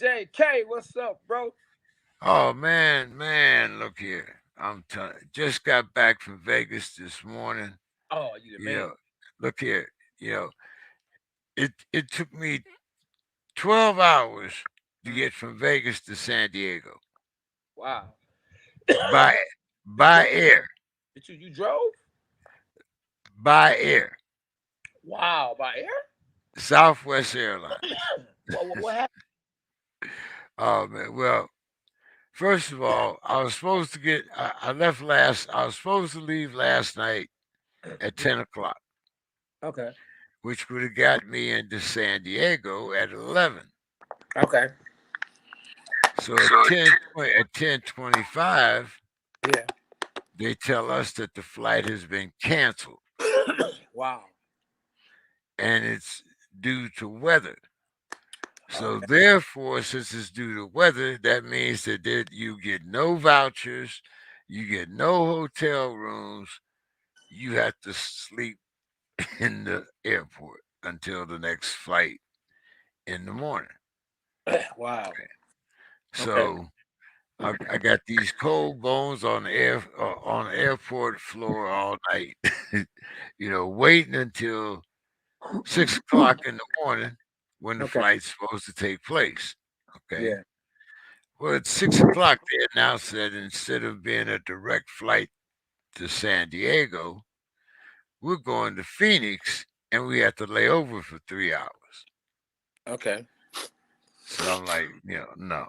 JK, what's up, bro? Oh man, look here. I'm telling. Just got back from Vegas this morning. Oh, you the You man. know, look here. You know, it took me 12 hours to Mm, get from Vegas to San Diego wow. by You by drove? air, You drove? by air. Wow, by air? Southwest Airlines. What happened? Oh man. Well, first of all, I was supposed to get. I left last. I was supposed to leave last night at Yeah. 10 o'clock, Okay. which would have got me into San Diego at 11. Okay. So at 10:25, Yeah. they tell us that the flight has been canceled Wow. and it's due to weather. So Okay. therefore, since it's due to weather, that means that you get no vouchers, you get no hotel rooms, you have to sleep in the airport until the next flight in the morning. Wow. Okay. So I got these cold bones on the airport floor all night. Waiting until 6 o'clock in the morning when the Okay. flight's supposed to take place. Okay. Yeah. Well, at 6 o'clock, they announced that instead of being a direct flight to San Diego, we're going to Phoenix and we have to lay over for 3 hours. Okay. So I'm like, no,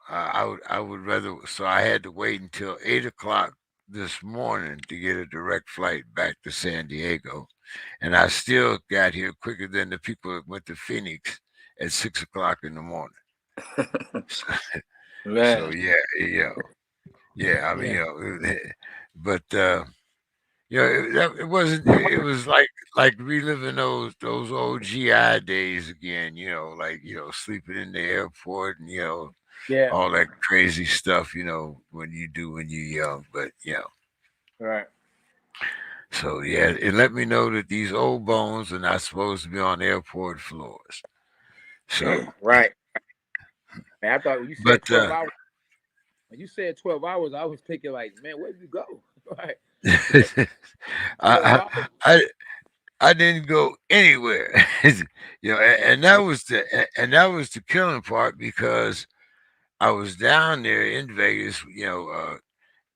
I would rather. So I had to wait until 8 o'clock this morning to get a direct flight back to San Diego, and I still got here quicker than the people that went to Phoenix at 6 o'clock in the morning. So, so Man. yeah. I mean, Yeah. but it wasn't. It was like reliving those old GI days again. Like sleeping in the airport and Yeah. all that crazy stuff, when you do when you're young. But Right. so yeah, it let me know that these old bones are not supposed to be on airport floors. So, Right. Man, I thought when you said but 12 hours, when you said 12 hours, I was thinking like, man, where did you go? Right. Like I, 12 I hours. I I didn't go anywhere, Man. and that was the killing part because I was down there in Vegas,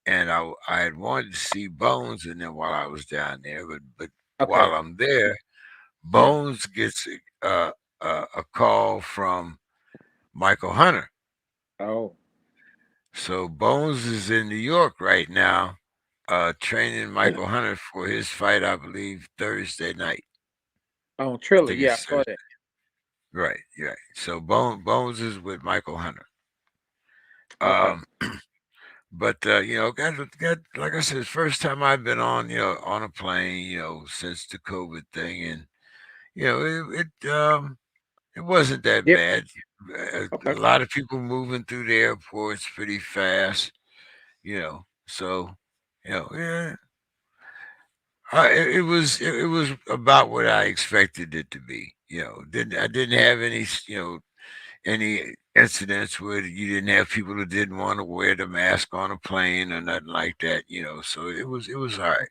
and I had wanted to see Bones, and then while I was down there, but Okay. while I'm there, Yeah. Bones gets a call from Michael Hunter. Oh. So Bones is in New York right now, training Michael Hunter for his fight, I believe Thursday night. On I Triller. think Yeah, I it's saw Thursday. that. Right, right. So Bones is with Michael Hunter. Okay. Um, but got like I said, it's first time I've been on a plane, since the COVID thing, and it wasn't that Yep. bad. A Okay. lot of people moving through the airports pretty fast, So, yeah, it was about what I expected it to be. Didn't I didn't have any incidents where you didn't have people who didn't want to wear the mask on a plane or nothing like that. So it was all right.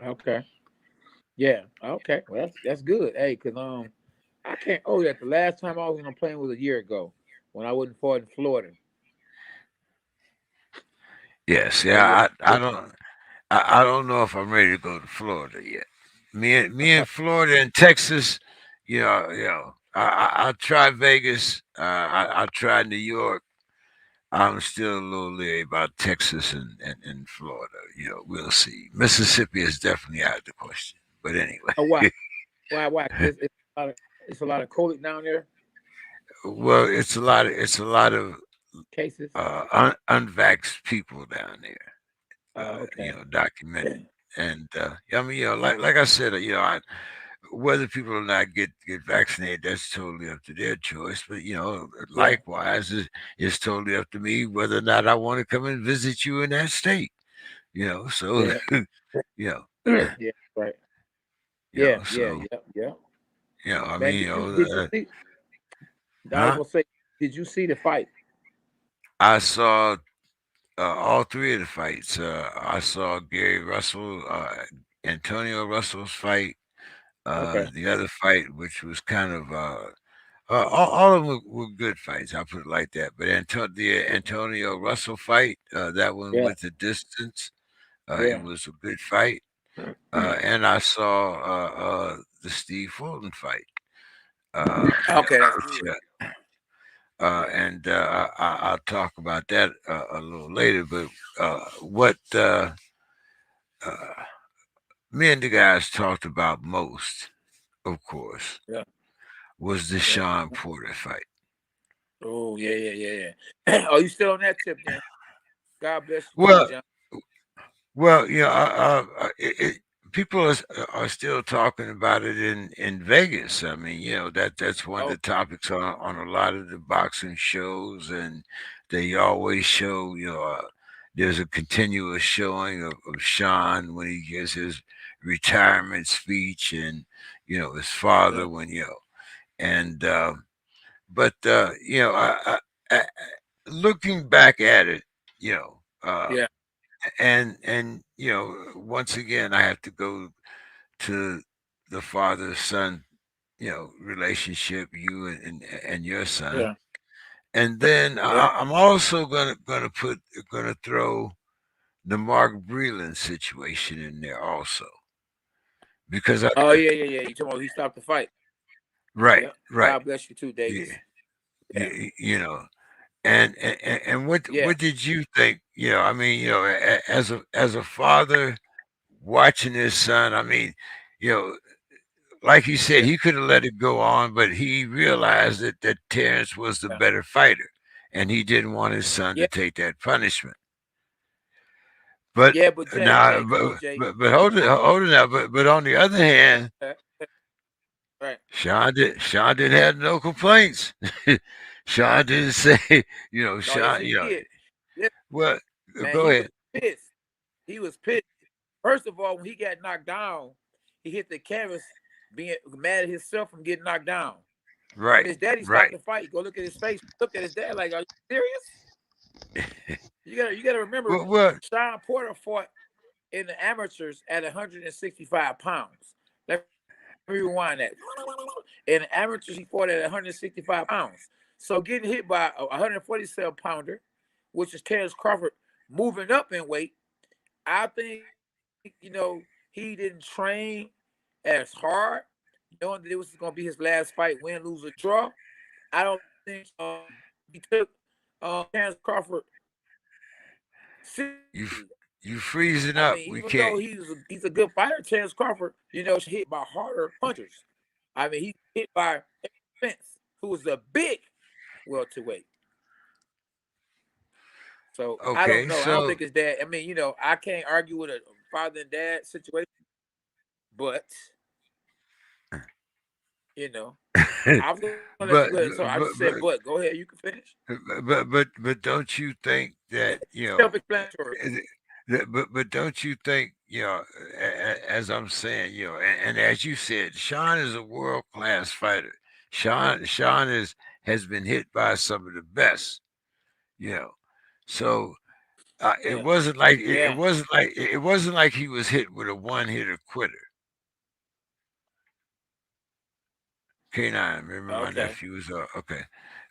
Okay. Yeah. Okay. Well, that's good. Hey, cause I can't. Oh, yeah. The last time I was on a plane was a year ago when I wasn't far in Florida. Yes, So yeah. yeah. I Yeah. don't. I don't know if I'm ready to go to Florida yet. Me and Florida and Texas, I'll try Vegas. I'll try New York. I'm still a little leery about Texas and Florida. We'll see. Mississippi is definitely out of the question. But anyway, Oh, why? Why? Why? Cause it's a lot of COVID down there. well, it's a lot of Cases. unvaxxed people down there. Okay. Documented. And I mean, like I said, whether people or not get vaccinated, that's totally up to their choice. But Yeah. likewise, it's totally up to me whether or not I want to come and visit you in that state. So Yeah. you know, Yeah. Right. Yeah. Yeah. so Yeah. Yeah. I Man, mean, did you see? I was Huh? gonna say, did you see the fight? I saw all three of the fights. I saw Gary Russell, Antonio Russell's fight. Okay. The other fight, which was kind of all of them were good fights. I'll put it like that. But the Antonio Russell fight, that one Yeah. with the distance, it Yeah. was a good fight. And I saw the Steve Fulton fight, Okay, that's which good. Yeah. and I'll talk about that a little later. But what uh, me and the guys talked about most, of course, Yeah. was the Yeah. Sean Porter fight. Oh yeah, yeah, yeah, yeah. Oh, you still on that tip then? God bless you too, Well, John. well, people are still talking about it in Vegas. I mean, that's one of Oh the topics on a lot of the boxing shows, and they always show there's a continuous showing of Sean when he gives his retirement speech, and his yeah, father when and but looking back at it, you know. yeah, And once again I have to go to the father son relationship, you and your son. yeah, And then yeah. I'm also gonna throw the Mark Breland situation in there also, because Oh yeah, yeah, yeah. You talking about he stopped the fight? right, Yeah. right, God bless you too, yeah, Davis. Yeah, you know. And what yeah, did you think? I mean, as a father watching his son, I mean, you know, like he said, yeah, he could have let it go on, but he realized that Terrence was the yeah, better fighter, and he didn't want his son to yeah, take that punishment. But yeah. But Jay, now, Jay, come on, Jay. but hold it now. But on the other hand, Uh, right. Sean didn't have no complaints. Sean didn't say, No, yes, Sean, he did. Yeah, well, man, go he was ahead. pissed. He was pissed. First of all, when he got knocked down, he hit the canvas, being mad at himself from getting knocked down. When Right, his daddy stopped right. the fight, go look at his face. Look at his dad like, "Are you serious?" You gotta remember, Well, Sean Porter fought in the amateurs at 165 pounds. Let me rewind that. In the amateurs, he fought at 165 pounds. So getting hit by a 147-pounder, which is Terrence Crawford, moving up in weight, I think he didn't train as hard, knowing that it was going to be his last fight, win, lose, or draw. I don't think he took Terrence Crawford seriously. you you I mean, freezing even up. though We he's can't. a good fighter, Terrence Crawford, hit by harder punchers. I mean, he hit by Spence, who was a big welterweight. So I don't Okay, know. I don't so think it's that. I mean, I can't argue with a father and dad situation, but you know, I was gonna let you go ahead. So but I just said, but but but go ahead. You can finish. but don't you think that Self-explanatory. but don't you think as I'm saying and as you said, Sean is a world class fighter. Sean has been hit by some of the best, you know. So Yeah, yeah, it wasn't like he was hit with a one hitter quitter. K9, remember my okay, nephew was okay.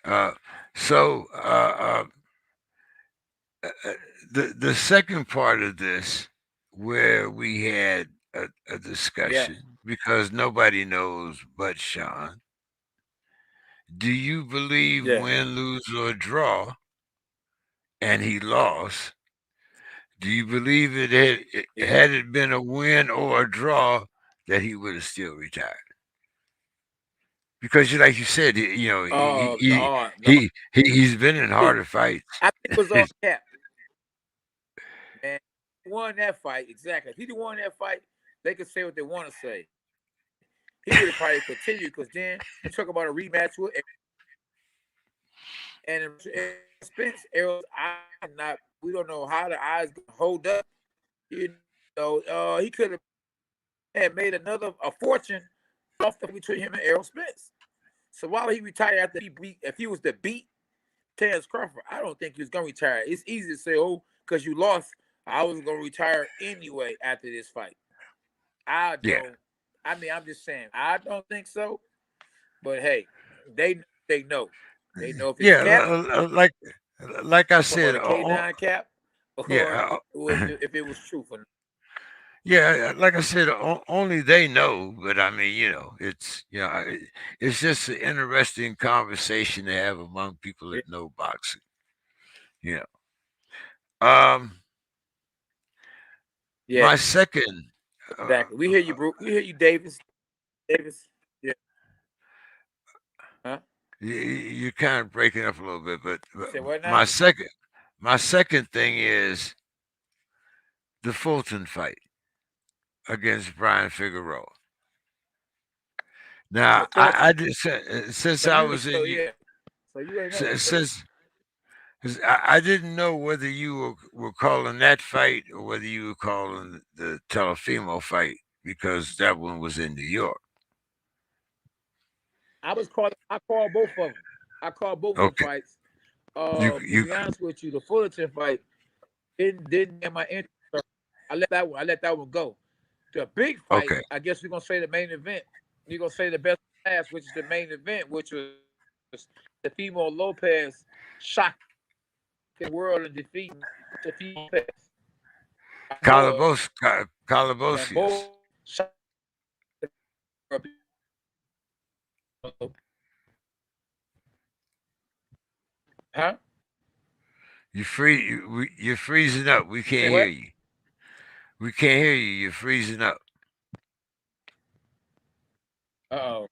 Uh, so uh, the second part of this, where we had a yeah, discussion because nobody knows but Sean. Do you believe yeah, win, lose, or draw, and he lost? Do you believe yeah. had it been a win or a draw that he would have still retired? Because like you said, No, no. he's been in See, harder fights. I think it was all cap, man. He won that fight exactly. If he won that fight, they could say what they want to say. He would have probably continued because then you talk about a rematch with and Spence Errol's eyes not. We don't know how the eyes gonna hold up. He could have had made another a fortune off the between him and Errol Spence. So why would he retire after if he was to beat Terrence Crawford? I don't think he was gonna retire. It's easy to say, oh, because you lost, I was gonna retire anyway after this fight. I Yeah. don't. I mean, I'm just saying, I don't think so. But hey, they know. They know if it's Yeah, cap like I or said, the K9 cap, or yeah, if it was truth or not. yeah, like I said, only they know. But I mean, it's it's just an interesting conversation to have among people Yeah, that know boxing. You um, yeah, my second, uh, exactly. We hear you, bro. We hear you, Davis. Davis. Yeah. Huh? you're kind of breaking up a little bit, You but said what my now? second, my second thing is the Fulton fight against Brian Figueroa. Oh, Now, Tulsa. I just since So I you was so in yeah. So you ain't know. since 'cause I didn't know whether you were calling that fight or whether you were calling the Telefimo fight because that one was in New York. I called both of them. I called both of them Okay, fights. you To you be honest with you, the Fullerton fight didn't get my interest. So I let that one go. The big fight, okay. I guess we're gonna say the main event. You're gonna say the best last, which is the main event, which was the Fimo Lopez shocking the world and defeating the Fimo Lopez by both and Calabosius. both shot the world. Huh? You're freezing up. We You say can't hear what? you. We can't hear you. You're freezing up. Uh oh.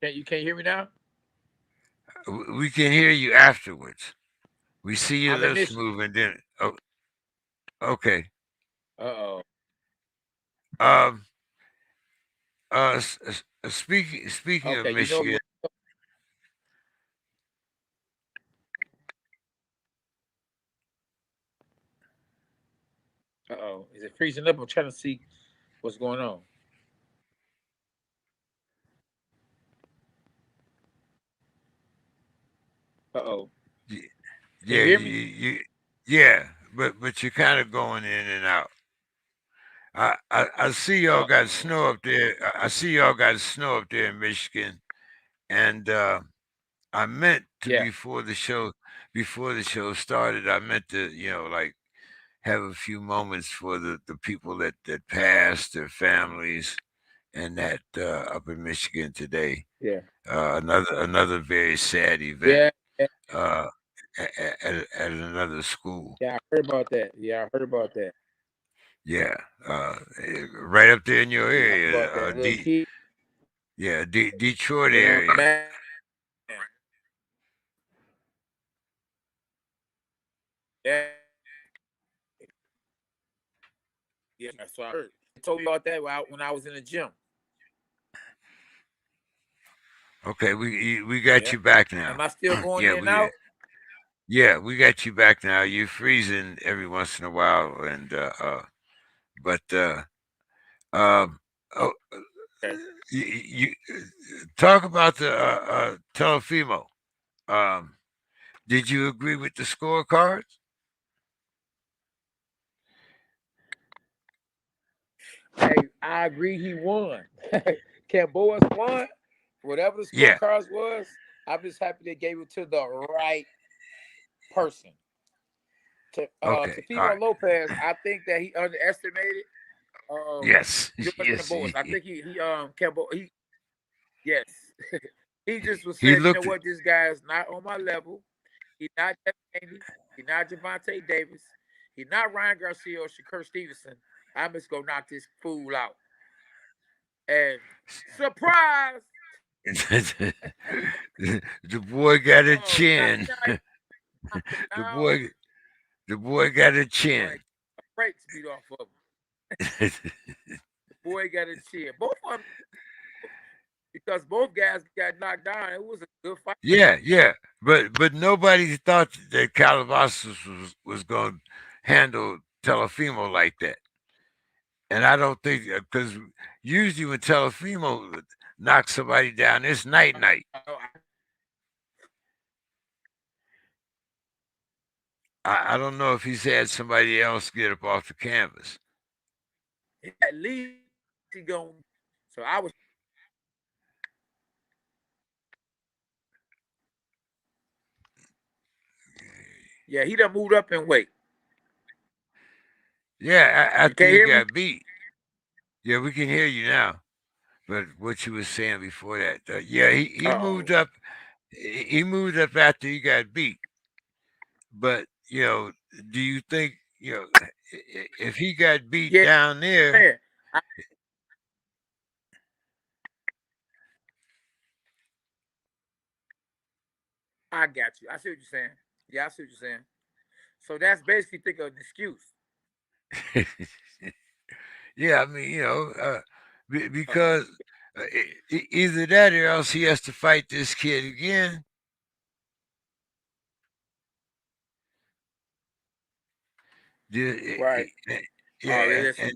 You can't hear me now? We can hear you afterwards. We see your I'm in lips Michigan. moving. Then, oh, okay. Uh oh. Um. Speaking of Okay, you know Michigan. what? Uh oh. Is it freezing up? I'm trying to see what's going on. Uh oh. y- Can you Yeah, hear me? yeah, but you're kind of going in and out. I see y'all Uh got oh. snow up there. I see y'all got snow up there in Michigan, and I meant to Yeah. before the show started. I meant to like have a few moments for the people that passed, their families, and that up in Michigan today. Yeah. Another very sad event Yeah. Yeah. uh, at another school. Yeah. I heard about that. Yeah, I heard about that. Yeah, right up there in your Yeah, I heard area, about that. Little kid. Detroit And area. man. Yeah. Yeah. That's what I heard. They told me about that when I was in the gym. Okay, we got Yeah. you back now. Am I still going yeah, in and out? we got you back now. You're freezing every once in a while, and but um, oh, Okay. you talk about the Telefimo. Um, did you agree with the scorecards? Hey, I agree he won. Camboas won. Whatever the Yeah. scorecards was, I'm just happy they gave it to the right person. To Okay. All Fimo right. Lopez, I think that he underestimated Yes. George Yes. Camboas. I think he yes. He just was He saying, you know looked. what, this guy is not on my level. He's not Jeff Haney. He's not Javante Davis. He's not Ryan Garcia or Shakur Stevenson. I'm just gonna knock this fool out. And surprise! The boy got a Oh, chin. knocked him The down boy, the boy got a chin. like a brakes beat off of him. The boy got a chin. Both of them, because both guys got knocked down. It was a good fight. Yeah. But nobody thought that Calabasas was going to handle Telefimo like that. And I don't think because usually when Telefimo knock somebody down. It's night night. I don't know if he's had somebody else get up off the canvas. At least he going. So I was. Yeah, he done moved up in weight. Yeah, You after can't he hear me? got beat. Yeah, we can hear you now. But what you was saying before that, yeah, he moved Oh, up. He moved up after he got beat. But do you think if he got beat yeah. down there? Man, I got you. I see what you're saying. Yeah, I see what you're saying. So that's basically think of an excuse. Yeah, I mean, Uh, because either that or else he has to fight this kid again. right. Oh, Yeah, listen,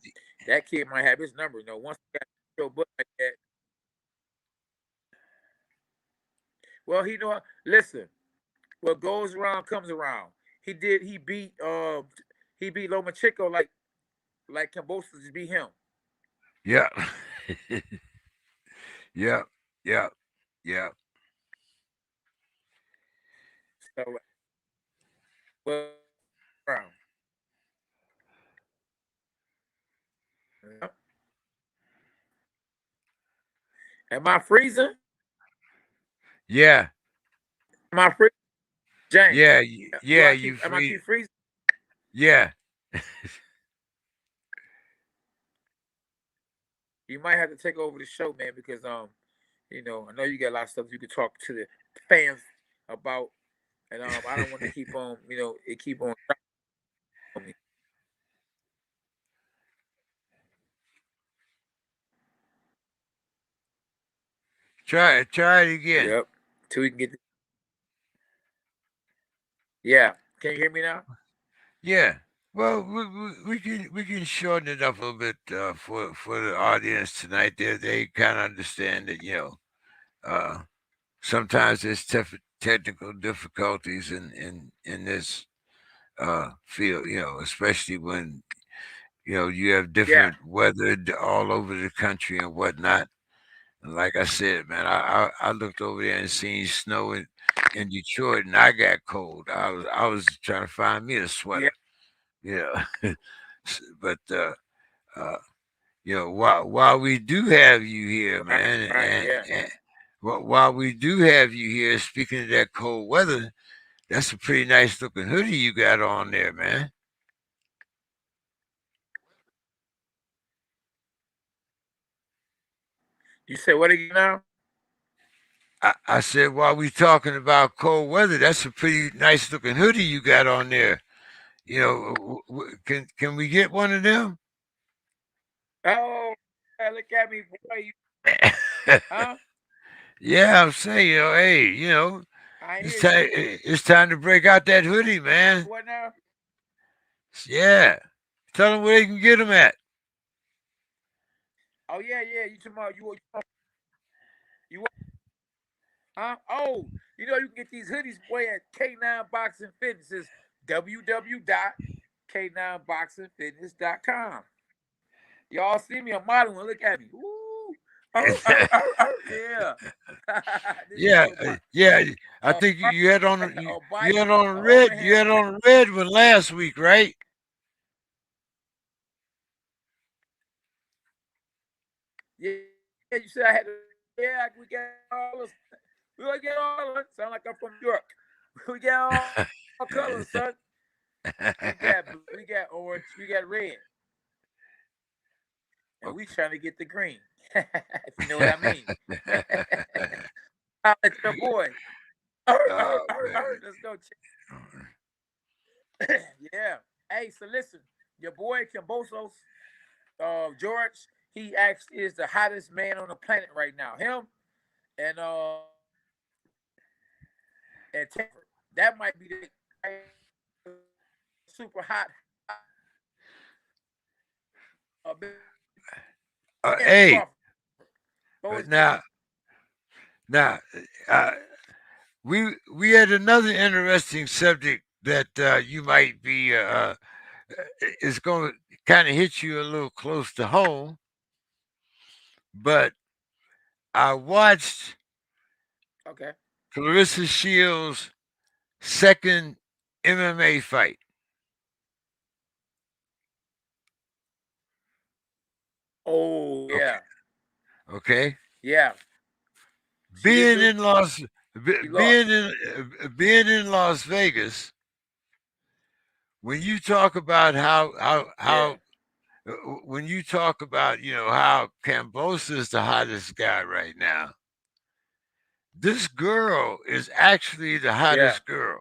that kid might have his number. Once he got your butt like that, well, he know. Listen, what goes around comes around. He did. He beat Lomachenko like Kambosos just beat him. yeah, yeah, yeah, yeah. So well, around. Yeah. Am I freezing? Yeah, Am I freezing, James? yeah, Do yeah. I You keep? Am I free? keep freezing? Yeah. You might have to take over the show, man, because I know you got a lot of stuff you could talk to the fans about, and I don't want to keep on, it keep on me. Try it again. Yep. Till we can get. Yeah. Can you hear me now? Yeah. Well, we can shorten it up a little bit for the audience tonight. They kind of understand that uh, sometimes there's technical difficulties in this field. Especially when you have Yeah. different weather all over the country and whatnot. And like I said, man, I looked over there and seen snow in Detroit, and I got cold. I was trying to find me a Yeah. sweater. Yeah, but uh, while we do have you here, Right. man, Right. Yeah. and while we do have you here, speaking of that cold weather, that's a pretty nice looking hoodie you got on there, man. You said what again now? I said while we talking about cold weather, that's a pretty nice looking hoodie you got on there. Can we get one of them? Oh, yeah, look at me, boy. Huh? Yeah, I'm saying, hey, I it's hear time. you. It's time to break out that hoodie, man. What now? Yeah, tell them where they can get them at. Oh yeah, yeah. You talking about you huh? Oh, you can get these hoodies, boy, at K9 Boxing Fitness. It's www.k9boxingfitness.com. Y'all see me? I'm modeling. Look at me. Ooh. Yeah. This is Yeah, for my yeah. I think bike, you had on you, a you bike, had on a a red. You overhand had press. on a red one last week, right? Yeah, yeah, you said I had to. Yeah, we got all this. We gonna get all of it. Sound like I'm from New York. We got all colors, son. We got blue, we got orange, we got red, and we trying to get the green. If you know what I mean. Holla at your boy. Oh man. Let's go. Yeah. Hey, so listen, your boy Cambosos, George, he actually is the hottest man on the planet right now. Him and that might be the super hot Ben Hey, Crawford. Throw his name now in. Now, uh, we had another interesting subject that you might be is going to kind of hit you a little close to home, but I watched Okay. Clarissa Shields' second MMA fight. Oh Okay, yeah, okay. yeah. She didn't Being do. in Las She being lost. in being in Las Vegas, when you talk about how Yeah, when you talk about how Cambosa is the hottest guy right now, this girl is actually the yeah, hottest girl.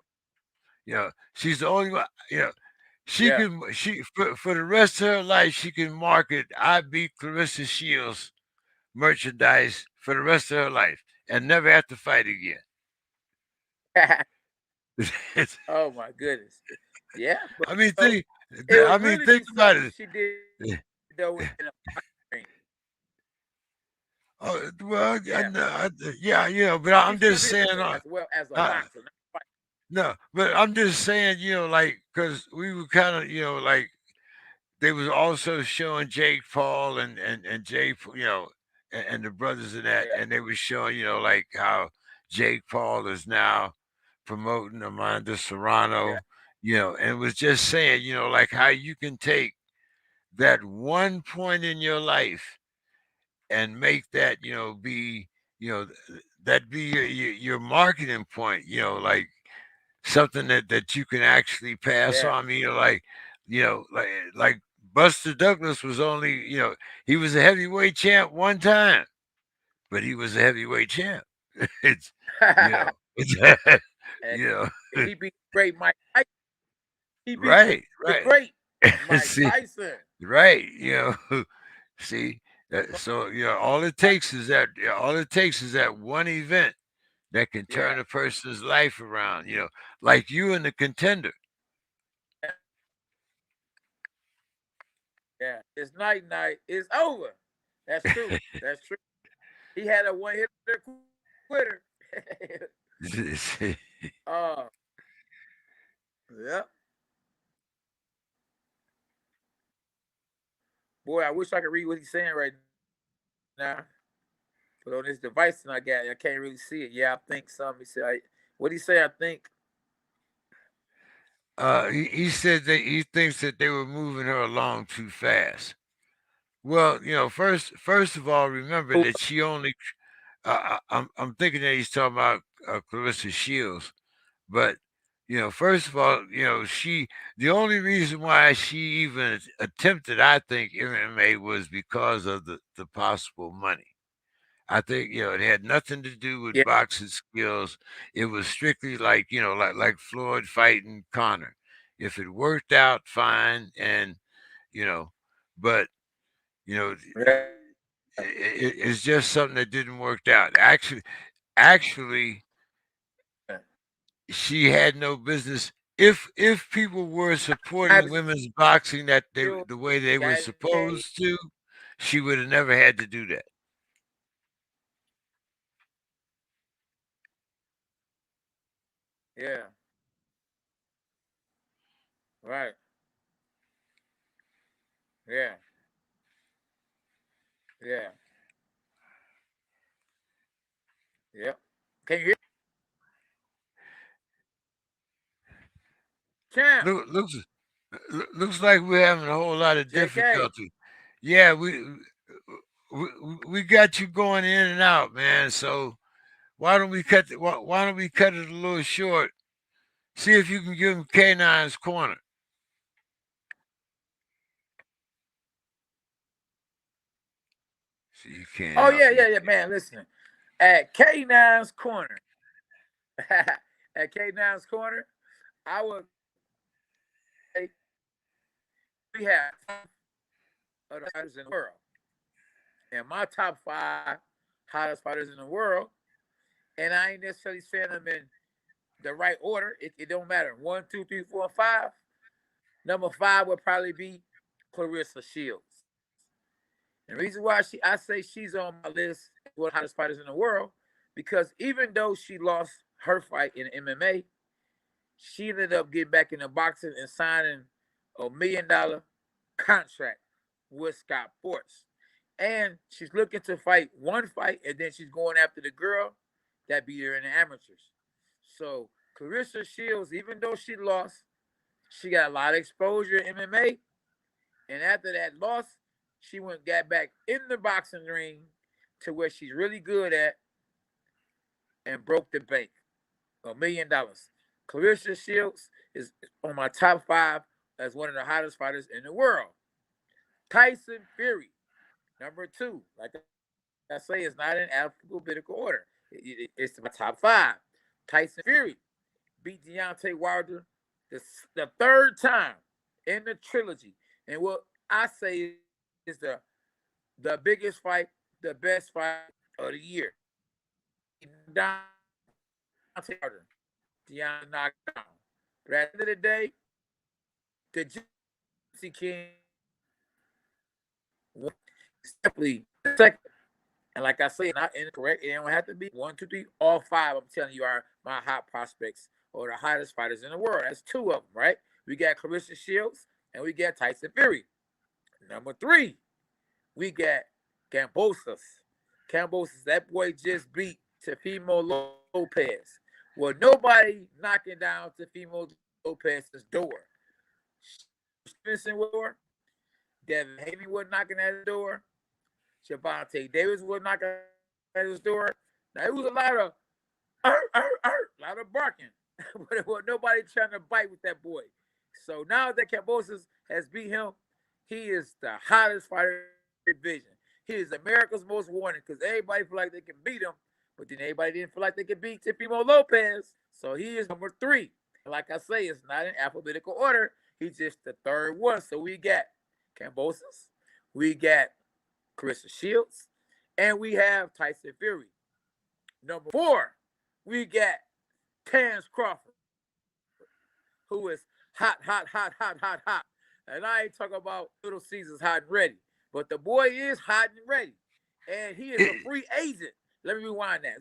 She's the only one. She yeah. can she for the rest of her life she can market "I beat Clarissa Shields" merchandise for the rest of her life and never have to fight again. Oh my goodness. Yeah, but I mean, it I would mean, really think be about something it. she did though in a ring. Oh, well, Yeah, yeah, but she I'm still just did saying, that though as well as a uh, boxer. Not a fight. no, but I'm just saying, like, because we were kind of, like they was also showing Jake Paul and Jake, and the brothers in that, Yeah, and they was showing, like how Jake Paul is now promoting Amanda yeah, Serrano, and it was just saying, like how you can take that one point in your life and make that be that be your marketing point, like something that you can actually pass yeah. on. I mean, like Buster Douglas was only, he was a heavyweight champ one time, but he was a heavyweight champ. It's it's And you know he beat the great Mike Tyson. He beat right, the right. great Mike See, Tyson. right, see, so all it takes is that one event that can Yeah, turn a person's life around, like you and the Contender. yeah, yeah. It's night night. It's over. That's true. That's true. He had a one hitter quitter. uh, yeah. Boy, I wish I could read what he's saying right now. But on this device that I got, I can't really see it. Yeah, I think something. He said, what he say? I think. He said that he thinks that they were moving her along too fast. Well, first of all, remember Oh, that she only. I'm thinking that he's talking about Clarissa Shields, but first of all, the only reason why she even attempted, I think, MMA was because of the possible money. I think it had nothing to do with yeah, boxing skills. It was strictly like like Floyd fighting Connor. If it worked out, fine, and you know, but you know, yeah, it's just something that didn't work out. Actually, she had no business. If people were I supporting women's boxing still the way they were got engaged. supposed to, she would have never had to do that. Yeah, right. Yeah, yeah, yeah. Can you hear champ? Looks like we're having a whole lot of JK. difficulty. Yeah, we we got you going in and out, man. So why don't we cut it a little short? See if you can give him K9's corner. See, you can't Oh help yeah, me. yeah, yeah, man. Listen, at K9's corner, at K9's corner, I would say we have of the fighters in the world, and my top five hottest fighters in the world. And I ain't necessarily saying them in the right order. It don't matter. One, two, three, four, and five. Number five would probably be Clarissa Shields. And the reason why I say she's on my list as one of the hottest fighters in the world because even though she lost her fight in MMA, she ended up getting back into boxing and signing $1 million contract with Scott Force. And she's looking to fight one fight, and then she's going after the girl that beat her in the amateurs. So Clarissa Shields, even though she lost, she got a lot of exposure in MMA. And after that loss, she went got back in the boxing ring to where she's really good at and broke the bank. $1 million. Clarissa Shields is on my top five as one of the hottest fighters in the world. Tyson Fury, number two. Like I say, it's not in alphabetical order. It's my top five. Tyson Fury beat Deontay Wilder the third time in the trilogy. And what I say is the biggest fight, the best fight of the year. Deontay Wilder. Deontay knocked down. But at the end of the day, the Gypsy King won simply second. And like I say, not incorrect. It don't have to be one, two, three, all five. I'm telling you are my hot prospects or the hottest fighters in the world. That's two of them, right? We got Clarissa Shields and we got Tyson Fury. Number three, we got Cambosos. Cambosos, that boy just beat Teofimo Lopez. Well, nobody knocking down Teofimo Lopez's door. Stevenson door. Devin Haney was knocking at the door. Javante Davis was knocking at his door. Now, it was a lot of a lot of barking. But it was nobody trying to bite with that boy. So now that Cambosos has beat him, he is the hottest fighter in the division. He is America's most wanted because everybody feel like they can beat him, but then everybody didn't feel like they could beat Teofimo Lopez. So he is number three. Like I say, it's not in alphabetical order. He's just the third one. So we got Cambosos, we got Clarissa Shields, and we have Tyson Fury. Number four, we got Terrence Crawford, who is hot, hot, hot, hot, hot, hot. And I ain't talking about Little Caesars hot and ready, but the boy is hot and ready. And he is a free agent. Let me rewind that.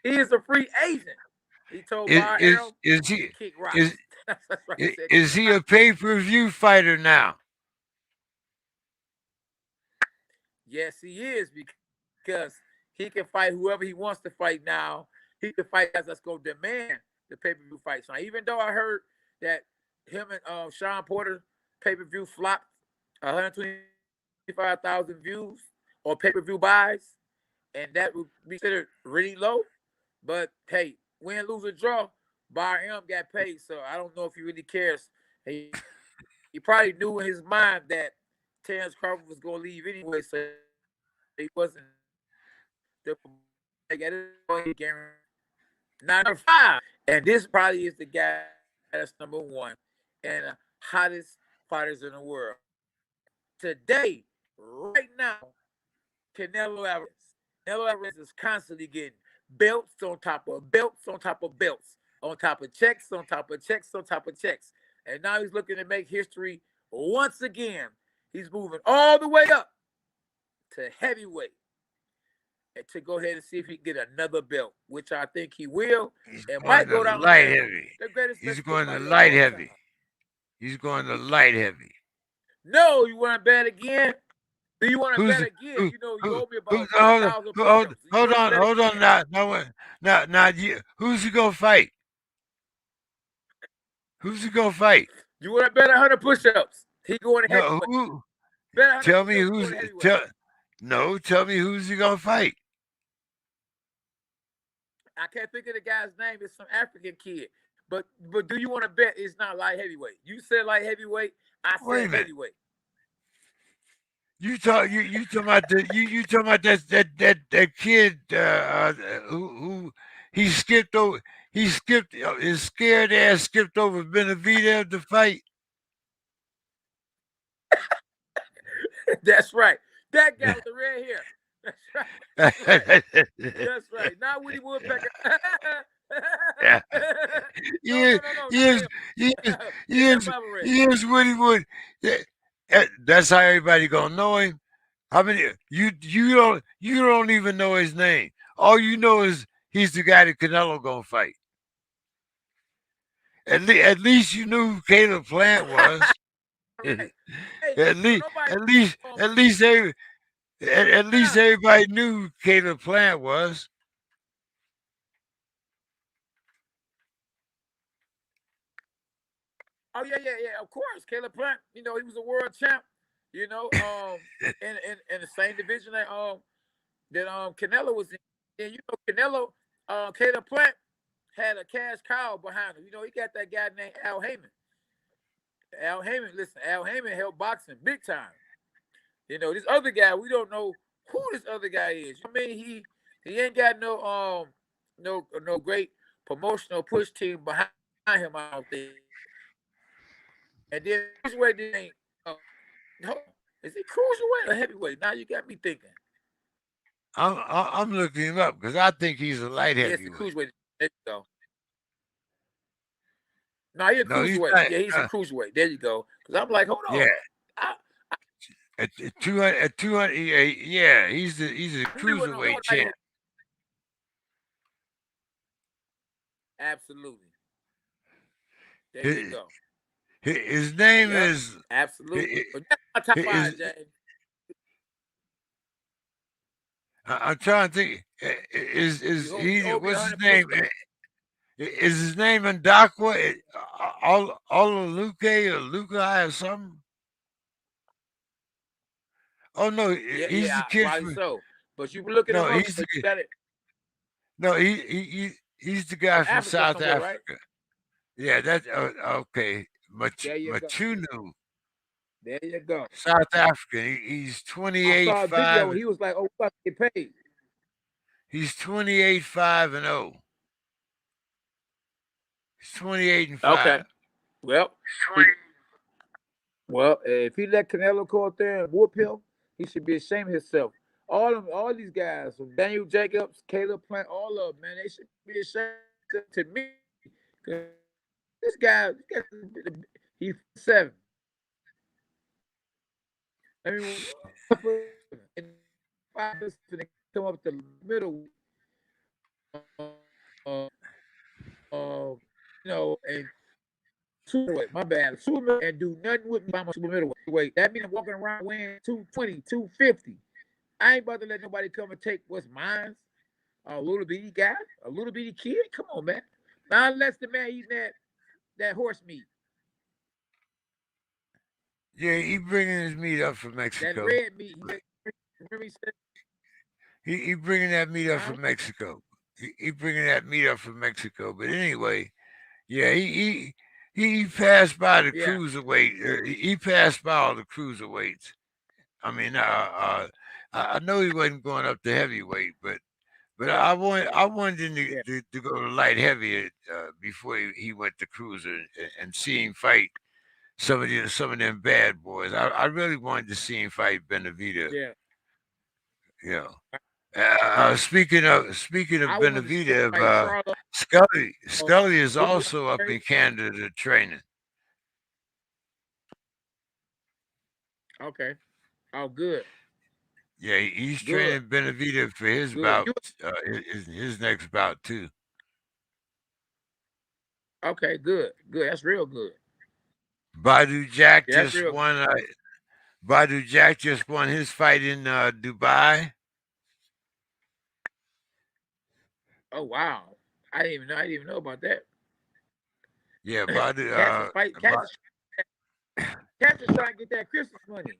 He is a free agent. He told Bar Arrow he kick rocks. is That's right. He said, is he a pay-per-view fighter now? yes, he is because he can fight whoever he wants to fight now. He can fight guys that's going to demand the pay-per-view fights. Now, even though I heard that him and Sean Porter pay-per-view flopped 125,000 views or pay-per-view buys, and that would be considered really low. But hey, win, lose, or draw, Bar M got paid, so I don't know if he really cares. He probably knew in his mind that Terrence Crawford was going to leave anyway, so he wasn't the number five. And this probably is the guy that's number one and the hottest fighters in the world. Today, right now, Canelo Alvarez. Canelo Alvarez is constantly getting belts on top of belts on top of belts, on top of checks, on top of checks, on top of checks. And now he's looking to make history once again. He's moving all the way up to heavyweight and to go ahead and see if he can get another belt, which I think he will. He's might going go to down light as heavy. the greatest He's Mexican going to fighter of light all heavy. time. He's going to light heavy. No, you want to bet again? Do you want to Who's bet again? who? You know, you Who? owe me Who's about 1,000 push-ups. You hold want to on, bet hold on. again? Now, who's he gonna fight? Who's he gonna fight? You want to bet 100 push-ups? He going to No, heavyweight. who? Bet 100 Tell me push-ups. He who's going to heavyweight. tell me who's he gonna fight. I can't think of the guy's name. It's some African kid. But do you want to bet it's not light heavyweight? You said light heavyweight. I Wait a said minute. heavyweight. You talking about you talking about that kid who he skipped over his scared ass skipped over Benavidez to fight. That's right. That guy with the red hair. That's right. That's right. That's right. Not Woody Woodpecker. Yeah. No, He not he him. he is what he would. That's how everybody gonna know him. How many you don't even know his name. All you know is he's the guy that Canelo gonna fight. At least you knew who Caleb Plant was. Right. Hey, at so least nobody at least um at least they at least yeah. everybody knew who Caleb Plant was. Oh yeah. Of course, Caleb Plant. He was a world champ. In the same division that Canelo was in. And Caleb Plant had a cash cow behind him. He got that guy named Al Heyman. Al Heyman, listen, Al Heyman held boxing big time. This other guy, we don't know who this other guy is. I mean, he ain't got no great promotional push team behind him, I don't think. And then cruiserweight ain't hold on. Is it cruiserweight or heavyweight? Now you got me thinking. I'm looking him up because I think he's a light Yeah, it's the heavyweight. cruiserweight. There you go. No, he's a No, he's cruiserweight. not. Yeah, he's a cruiserweight. There you go. Because I'm like, hold Yeah, on. I, at 200, at 200, yeah, he's a we were no cruiserweight nobody champ. who absolutely. There you His, go. his name Yep, is absolutely. hi- But that's my top his. five, James. I'm trying to think. Is You he? owe me What's his 100%. name? Is his name Ndakwa? Olaluke or Lukai or something? Oh no, he's the kid Probably from. so. But you looking No, him up, he's but the you got it no he's the guy from from Africa South somewhere, right? Africa. Yeah, that's okay. There you go. Machunu, There you go. South Africa. He's I 28 saw a video 5. and he was like, "Oh, we about to get paid." He's 28 5 and 0. He's 28 and Okay. 5. Well, he, well, if he let Canelo go out there and whoop him, he should be ashamed of himself. All these guys, from Daniel Jacobs, Caleb Plant, all of them, man, they should be ashamed to me. 'Cause he's 7. I mean, and 5 to come up the middle, and super my bad, super and do nothing with me by my super middleweight. That means I'm walking around weighing 220, 250. I ain't about to let nobody come and take what's mine. A little bitty guy, a little bitty kid. Come on, man. Now unless the man eating that horse meat, Yeah, he bringing his meat up from that Mexico. red meat. Remember he said, He bringing that meat up huh? from Mexico. He bringing that meat up from Mexico. But anyway, yeah, he passed by the Yeah, cruiserweight. He passed by all the cruiserweights. I mean, I know he wasn't going up to heavyweight, but yeah, I wanted him yeah, to go to light heavy before he went to cruiser and see him fight some of them bad boys. I really wanted to see him fight Benavida. yeah. You know. Speaking of I wanted to see him Benavidez, fight Charlo. Scully is Who? also up in Canada training. Okay. Oh, good, Yeah, he's good, training Benavidez for his good. bout, his next bout too. Okay, good, good. That's real good. Badu Jack Yeah, that's just real. won. Badu Jack just won his fight in Dubai. Oh wow. I didn't even know about that. Yeah, Badu. Cats is fight. Cats is trying to get that Christmas money.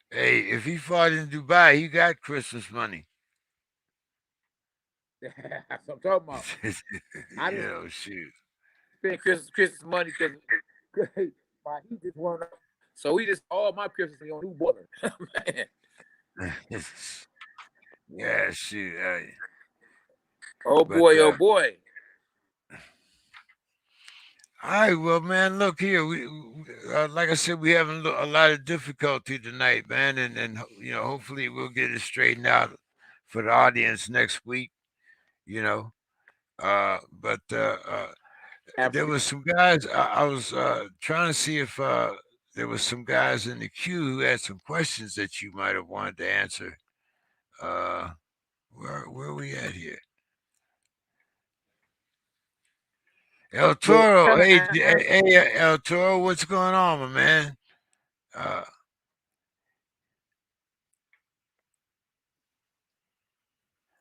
Hey, if he fought in Dubai, he got Christmas money. That's what I'm talking about. I didn't Shoot. spend Christmas money because he just won. So he just all my Christmas money on new boiler. Man. Yeah, shoot. Oh But boy, oh boy. all right, well, man, look here. Like I said, we having a lot of difficulty tonight, man, and hopefully we'll get it straightened out for the audience next week. You know, but there Absolutely. was some guys. I was trying to see if there was some guys in the queue who had some questions that you might have wanted to answer. Uh, Where we at here? El Well, Toro, kind of hey, El Toro, what's going on, my man? Uh,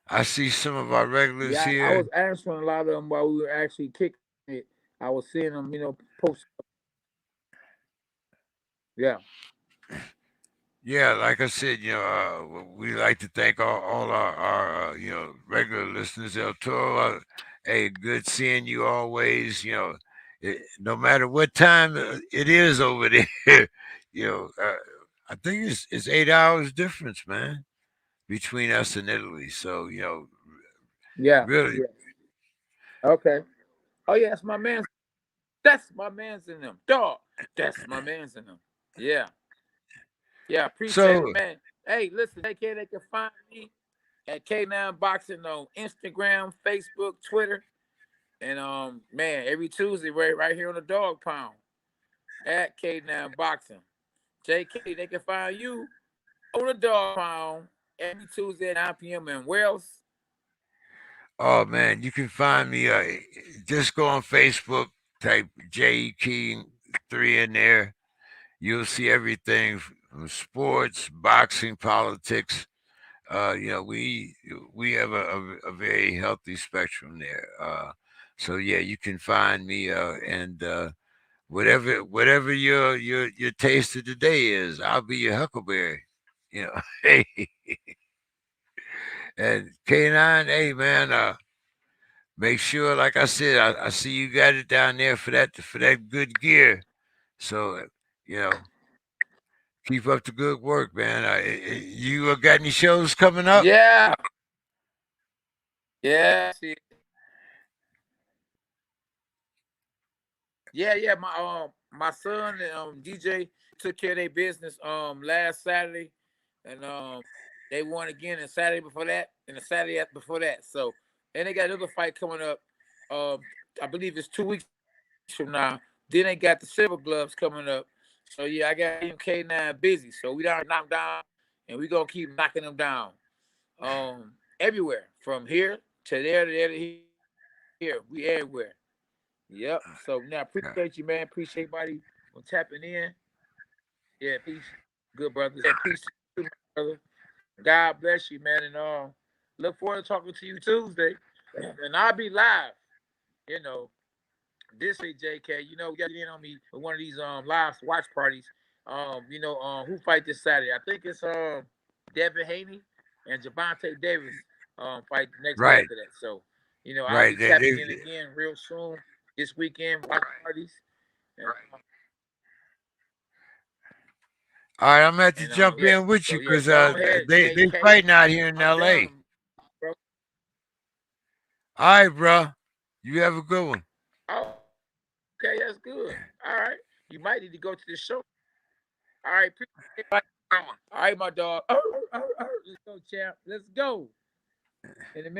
I see some of our regulars yeah, I was here. answering a lot of them while we were actually kicking it. I was seeing them, post. Yeah, Yeah, like I said, we like to thank all our regular listeners. El Toro, hey, good seeing you always. No matter what time it is over there, you know, uh, I think it's 8 hours difference, man, between us and Italy. So yeah, really, yeah. Okay. Oh yeah, that's my man. That's my man's in them. Dog. That's my man's in them. Yeah. Yeah, appreciate it, so man. Hey, listen, JK, they can find me at K9 Boxing on Instagram, Facebook, Twitter. And man, every Tuesday, right here on the Dog Pound at K9 Boxing. JK, they can find you on the Dog Pound every Tuesday at 9 p.m. in Wales. oh man, you can find me. Just go on Facebook, type JE King 3 in there. You'll see everything from sports, boxing, politics. We have a very healthy spectrum there. So yeah, you can find me and whatever your taste of the day is, I'll be your huckleberry. Hey, and K9, hey man, make sure, like I said, I see you got it down there for that good gear. So you know, keep up the good work, man. You got any shows coming up? Yeah. Yeah. See, yeah. My son and DJ took care of their business last Saturday, and they won again the Saturday before that, and the Saturday before that. So, and they got another fight coming up. I believe it's 2 weeks from now. Then they got the Silver Gloves coming up. So yeah, I got MK9 busy. So we done knocked down, and we gonna keep knocking them down. Everywhere from here to there to there to here. We everywhere. Yep. So now Yeah. appreciate you, man. Appreciate everybody for tapping in. Yeah, peace. Good brothers. Yeah, peace to you, my brother. God bless you, man. And look forward to talking to you Tuesday. And I'll be live, you know, this week, JK. You got to get in on me with one of these live watch parties. Who fight this Saturday? I think it's Devin Haney and Javante Davis fight the next day Right, after that. So, I'll right. be tapping in again real soon this weekend, watch parties. And, All right, I'm gonna have to jump yeah. in with So you yeah, because go ahead, they JK. fighting out here in I'm L.A. done, bro. All right, bro. You have a good one. Oh, okay, that's good. All right. You might need to go to the show. All right, appreciate it. All right, my dog. Let's go, champ. Let's go. In a minute.